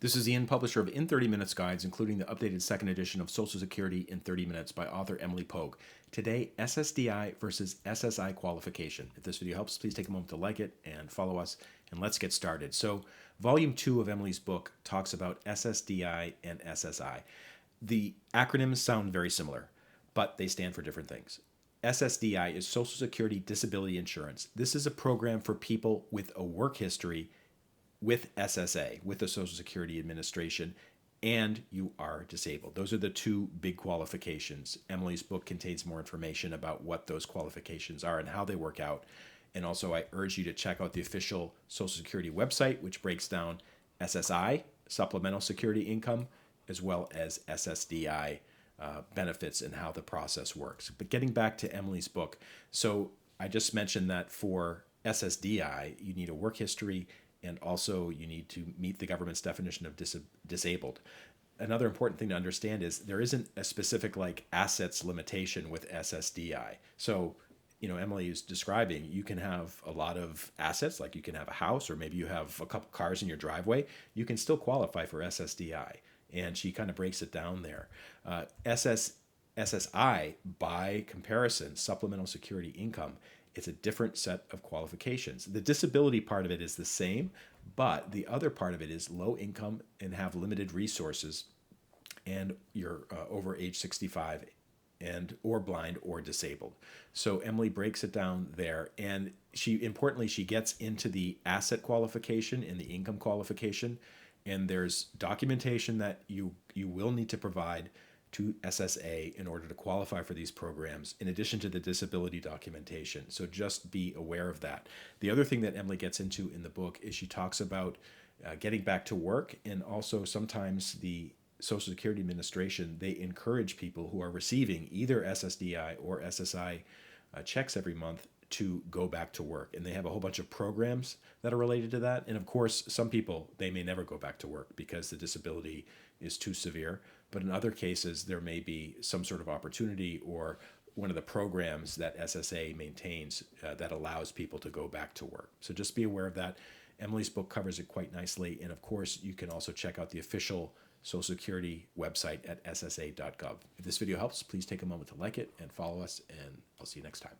This is Ian, publisher of In 30 Minutes Guides, including the updated second edition of Social Security in 30 Minutes by author Emily Pogue. Today, SSDI versus SSI qualification. If this video helps, please take a moment to like it and follow us, and let's get started. So, Volume 2 of Emily's book talks about SSDI and SSI. The acronyms sound very similar, but they stand for different things. SSDI is Social Security Disability Insurance. This is a program for people with a work history with SSA, with the Social Security Administration, and you are disabled. Those are the two big qualifications. Emily's book contains more information about what those qualifications are and how they work out. And also, I urge you to check out the official Social Security website, which breaks down SSI, supplemental security income, as well as SSDI benefits and how the process works. But getting back to Emily's book, so I just mentioned that for SSDI, you need a work history, and also you need to meet the government's definition of disabled. Another important thing to understand is there isn't a specific assets limitation with SSDI. So, Emily is describing, you can have a lot of assets, like you can have a house, or maybe you have a couple cars in your driveway. You can still qualify for SSDI. And she kind of breaks it down there. SSI, by comparison, supplemental security income, it's a different set of qualifications. The disability part of it is the same, but the other part of it is low income and have limited resources, and you're over age 65 or blind or disabled. So Emily breaks it down there, and she gets into the asset qualification and the income qualification, and there's documentation that you will need to provide to SSA in order to qualify for these programs, in addition to the disability documentation. So just be aware of that. The other thing that Emily gets into in the book is she talks about getting back to work, and also sometimes the Social Security Administration, they encourage people who are receiving either SSDI or SSI checks every month to go back to work. And they have a whole bunch of programs that are related to that. And of course, some people, they may never go back to work because the disability is too severe. But in other cases, there may be some sort of opportunity or one of the programs that SSA maintains that allows people to go back to work. So just be aware of that. Emily's book covers it quite nicely. And of course, you can also check out the official Social Security website at ssa.gov. If this video helps, please take a moment to like it and follow us, and I'll see you next time.